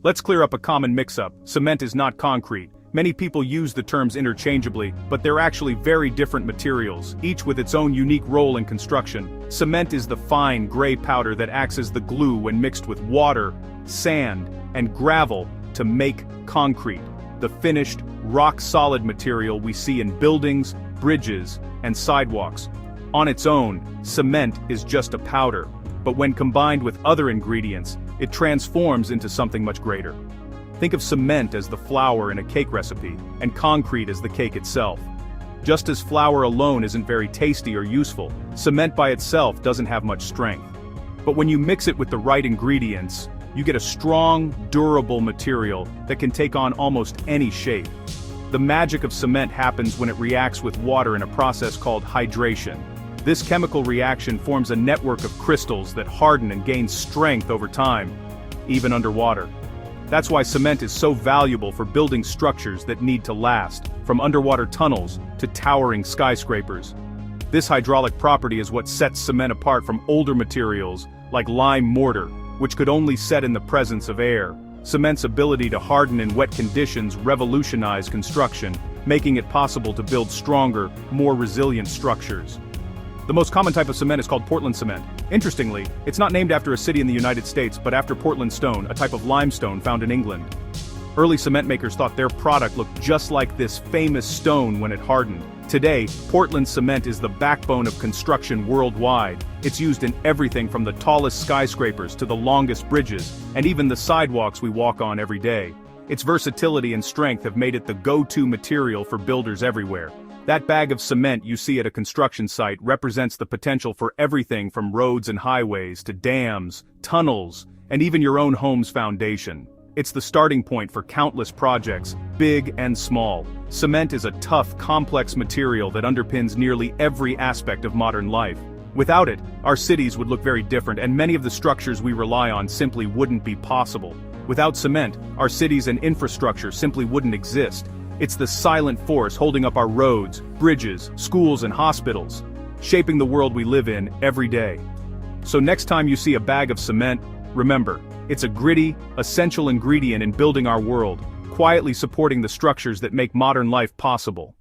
Let's clear up a common mix-up. Cement is not concrete. Many people use the terms interchangeably, but they're actually very different materials, each with its own unique role in construction. Cement is the fine, gray powder that acts as the glue when mixed with water, sand, and gravel to make concrete, the finished, rock-solid material we see in buildings, bridges, and sidewalks. On its own, cement is just a powder, but when combined with other ingredients, it transforms into something much greater. Think of cement as the flour in a cake recipe, and concrete as the cake itself. Just as flour alone isn't very tasty or useful, cement by itself doesn't have much strength. But when you mix it with the right ingredients, you get a strong, durable material that can take on almost any shape. The magic of cement happens when it reacts with water in a process called hydration. This chemical reaction forms a network of crystals that harden and gain strength over time, even underwater. That's why cement is so valuable for building structures that need to last, from underwater tunnels to towering skyscrapers. This hydraulic property is what sets cement apart from older materials, like lime mortar, which could only set in the presence of air. Cement's ability to harden in wet conditions revolutionized construction, making it possible to build stronger, more resilient structures. The most common type of cement is called Portland cement. Interestingly, it's not named after a city in the United States but after Portland stone, a type of limestone found in England. Early cement makers thought their product looked just like this famous stone when it hardened. Today, Portland cement is the backbone of construction worldwide. It's used in everything from the tallest skyscrapers to the longest bridges, and even the sidewalks we walk on every day. Its versatility and strength have made it the go-to material for builders everywhere. That bag of cement you see at a construction site represents the potential for everything from roads and highways to dams, tunnels, and even your own home's foundation. It's the starting point for countless projects, big and small. Cement is a tough, complex material that underpins nearly every aspect of modern life. Without it, our cities would look very different, and many of the structures we rely on simply wouldn't be possible. Without cement, our cities and infrastructure simply wouldn't exist. It's the silent force holding up our roads, bridges, schools, and hospitals, shaping the world we live in every day. So next time you see a bag of cement, remember, it's a gritty, essential ingredient in building our world, quietly supporting the structures that make modern life possible.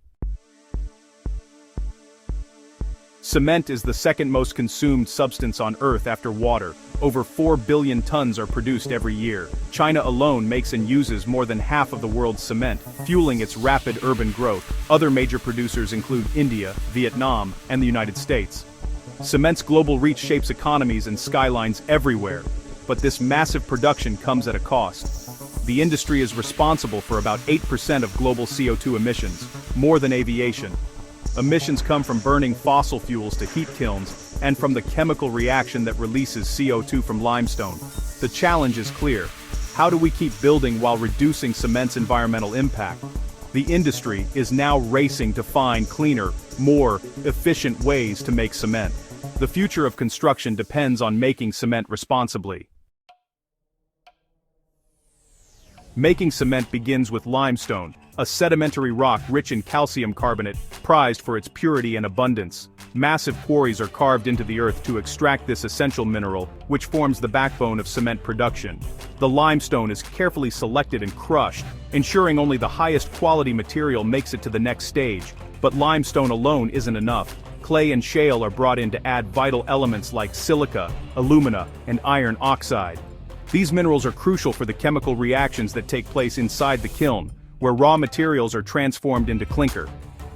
Cement is the second most consumed substance on Earth after water. Over 4 billion tons are produced every year. China alone makes and uses more than half of the world's cement, fueling its rapid urban growth. Other major producers include India, Vietnam, and the United States. Cement's global reach shapes economies and skylines everywhere, but this massive production comes at a cost. The industry is responsible for about 8% of global CO2 emissions, more than aviation. Emissions come from burning fossil fuels to heat kilns, and from the chemical reaction that releases CO2 from limestone. The challenge is clear. How do we keep building while reducing cement's environmental impact? The industry is now racing to find cleaner, more efficient ways to make cement. The future of construction depends on making cement responsibly. Making cement begins with limestone, a sedimentary rock rich in calcium carbonate, prized for its purity and abundance. Massive quarries are carved into the earth to extract this essential mineral, which forms the backbone of cement production. The limestone is carefully selected and crushed, ensuring only the highest quality material makes it to the next stage. But limestone alone isn't enough. Clay and shale are brought in to add vital elements like silica, alumina, and iron oxide. These minerals are crucial for the chemical reactions that take place inside the kiln, where raw materials are transformed into clinker.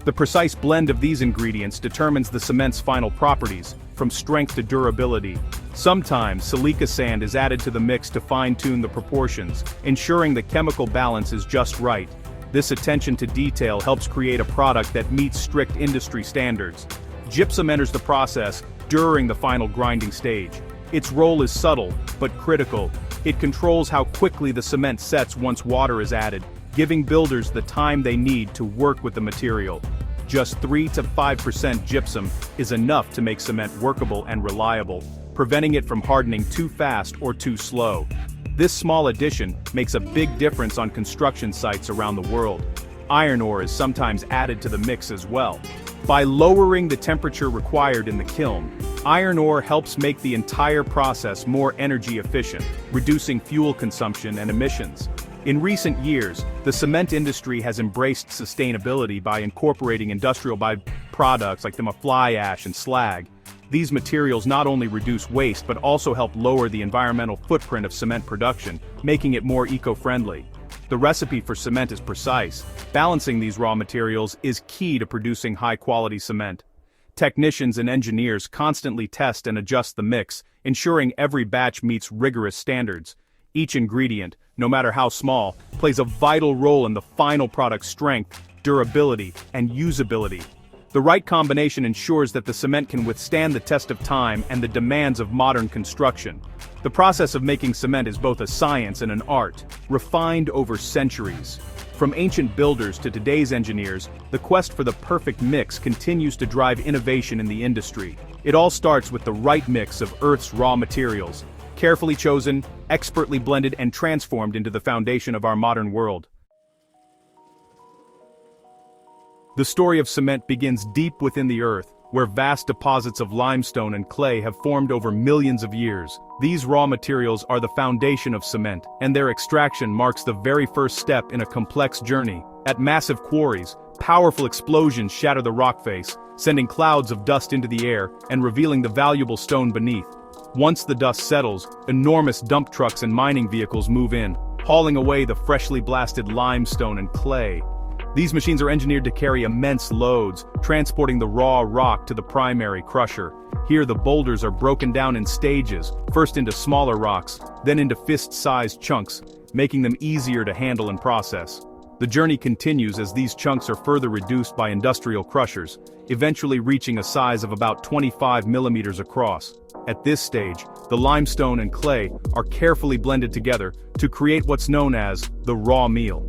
The precise blend of these ingredients determines the cement's final properties, from strength to durability. Sometimes silica sand is added to the mix to fine-tune the proportions, ensuring the chemical balance is just right. This attention to detail helps create a product that meets strict industry standards. Gypsum enters the process during the final grinding stage. Its role is subtle, but critical. It controls how quickly the cement sets once water is added, giving builders the time they need to work with the material. Just 3 to 5% gypsum is enough to make cement workable and reliable, preventing it from hardening too fast or too slow. This small addition makes a big difference on construction sites around the world. Iron ore is sometimes added to the mix as well. By lowering the temperature required in the kiln, Iron ore helps make the entire process more energy efficient, reducing fuel consumption and emissions. In recent years, the cement industry has embraced sustainability by incorporating industrial byproducts like the fly ash and slag. These materials not only reduce waste but also help lower the environmental footprint of cement production, making it more eco-friendly. The recipe for cement is precise. Balancing these raw materials is key to producing high-quality cement. Technicians and engineers constantly test and adjust the mix, ensuring every batch meets rigorous standards. Each ingredient, no matter how small, plays a vital role in the final product's strength, durability, and usability. The right combination ensures that the cement can withstand the test of time and the demands of modern construction. The process of making cement is both a science and an art, refined over centuries. From ancient builders to today's engineers, the quest for the perfect mix continues to drive innovation in the industry. It all starts with the right mix of Earth's raw materials, carefully chosen, expertly blended, and transformed into the foundation of our modern world. The story of cement begins deep within the earth, where vast deposits of limestone and clay have formed over millions of years. These raw materials are the foundation of cement, and their extraction marks the very first step in a complex journey. At massive quarries, powerful explosions shatter the rock face, sending clouds of dust into the air and revealing the valuable stone beneath. Once the dust settles, enormous dump trucks and mining vehicles move in, hauling away the freshly blasted limestone and clay. These machines are engineered to carry immense loads, transporting the raw rock to the primary crusher. Here the boulders are broken down in stages, first into smaller rocks, then into fist-sized chunks, making them easier to handle and process. The journey continues as these chunks are further reduced by industrial crushers, eventually reaching a size of about 25 millimeters across. At this stage, the limestone and clay are carefully blended together to create what's known as the raw meal.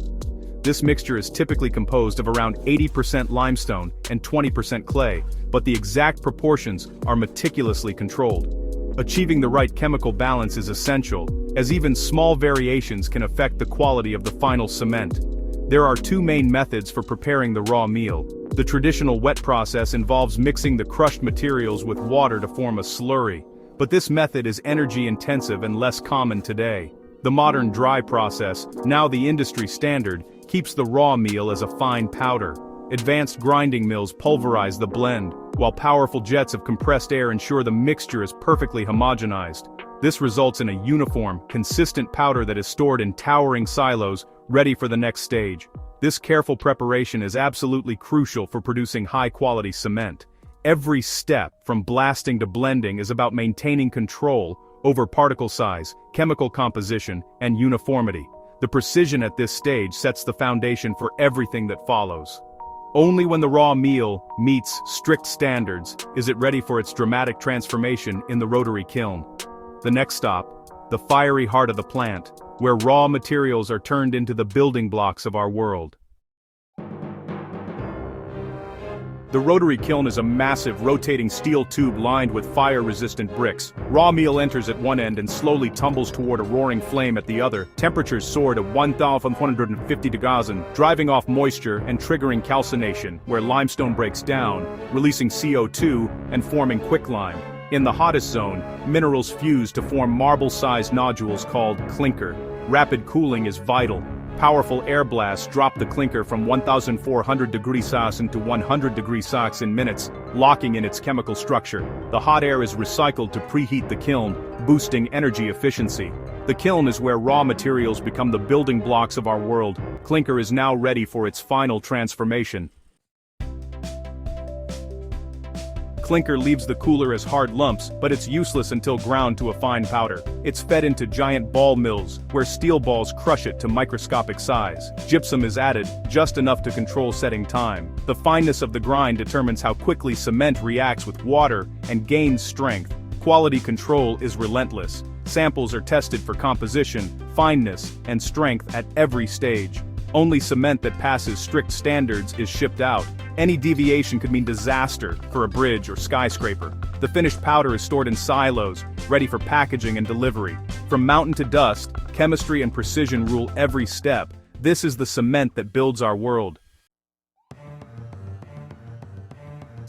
This mixture is typically composed of around 80% limestone and 20% clay, but the exact proportions are meticulously controlled. Achieving the right chemical balance is essential, as even small variations can affect the quality of the final cement. There are two main methods for preparing the raw meal. The traditional wet process involves mixing the crushed materials with water to form a slurry, but this method is energy-intensive and less common today. The modern dry process, now the industry standard, keeps the raw meal as a fine powder. Advanced grinding mills pulverize the blend, while powerful jets of compressed air ensure the mixture is perfectly homogenized. This results in a uniform, consistent powder that is stored in towering silos, ready for the next stage. This careful preparation is absolutely crucial for producing high-quality cement. Every step, from blasting to blending, is about maintaining control over particle size, chemical composition, and uniformity. The precision at this stage sets the foundation for everything that follows. Only when the raw meal meets strict standards is it ready for its dramatic transformation in the rotary kiln. The next stop, the fiery heart of the plant, where raw materials are turned into the building blocks of our world. The rotary kiln is a massive rotating steel tube lined with fire-resistant bricks. Raw meal enters at one end and slowly tumbles toward a roaring flame at the other. Temperatures soar to 1,150 degrees, driving off moisture and triggering calcination, where limestone breaks down, releasing CO2 and forming quicklime. In the hottest zone, minerals fuse to form marble-sized nodules called clinker. Rapid cooling is vital. Powerful air blasts drop the clinker from 1,400 degrees Celsius into 100 degrees Celsius in minutes, locking in its chemical structure. The hot air is recycled to preheat the kiln, boosting energy efficiency. The kiln is where raw materials become the building blocks of our world. Clinker is now ready for its final transformation. Clinker leaves the cooler as hard lumps, but it's useless until ground to a fine powder. It's fed into giant ball mills, where steel balls crush it to microscopic size. Gypsum is added, just enough to control setting time. The fineness of the grind determines how quickly cement reacts with water and gains strength. Quality control is relentless. Samples are tested for composition, fineness, and strength at every stage. Only cement that passes strict standards is shipped out. Any deviation could mean disaster for a bridge or skyscraper. The finished powder is stored in silos, ready for packaging and delivery. From mountain to dust, chemistry and precision rule every step. This is the cement that builds our world.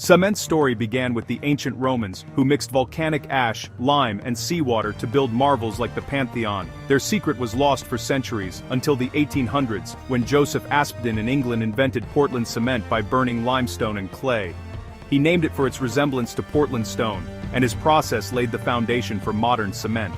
Cement's story began with the ancient Romans, who mixed volcanic ash, lime, and seawater to build marvels like the Pantheon. Their secret was lost for centuries, until the 1800s, when Joseph Aspdin in England invented Portland cement by burning limestone and clay. He named it for its resemblance to Portland stone, and his process laid the foundation for modern cement.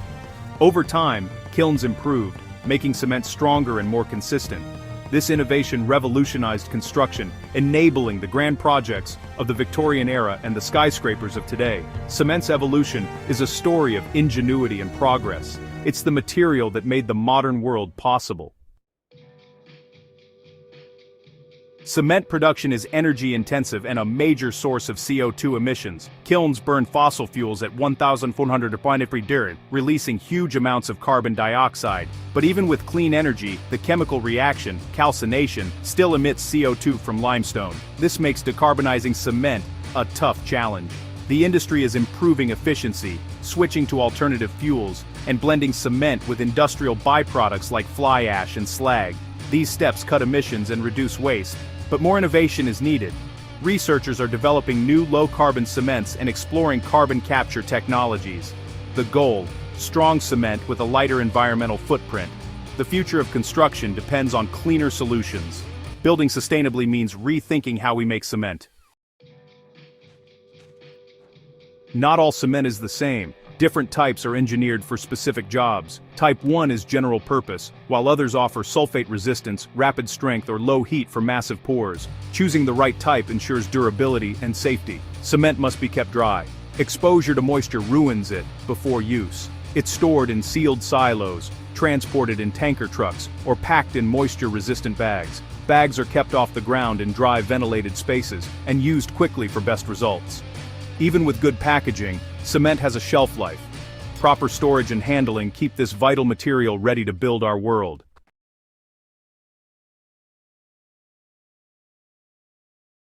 Over time, kilns improved, making cement stronger and more consistent. This innovation revolutionized construction, enabling the grand projects of the Victorian era and the skyscrapers of today. Cement's evolution is a story of ingenuity and progress. It's the material that made the modern world possible. Cement production is energy-intensive and a major source of CO2 emissions. Kilns burn fossil fuels at 1,400 degrees, releasing huge amounts of carbon dioxide. But even with clean energy, the chemical reaction, calcination, still emits CO2 from limestone. This makes decarbonizing cement a tough challenge. The industry is improving efficiency, switching to alternative fuels, and blending cement with industrial byproducts like fly ash and slag. These steps cut emissions and reduce waste. But more innovation is needed. Researchers are developing new low-carbon cements and exploring carbon capture technologies. The goal: strong cement with a lighter environmental footprint. The future of construction depends on cleaner solutions. Building sustainably means rethinking how we make cement. Not all cement is the same. Different types are engineered for specific jobs. Type 1 is general purpose, while others offer sulfate resistance, rapid strength, or low heat for massive pours. Choosing the right type ensures durability and safety. Cement must be kept dry. Exposure to moisture ruins it before use. It's stored in sealed silos, transported in tanker trucks, or packed in moisture-resistant bags. Bags are kept off the ground in dry, ventilated spaces, and used quickly for best results. Even with good packaging, cement has a shelf life. Proper storage and handling keep this vital material ready to build our world.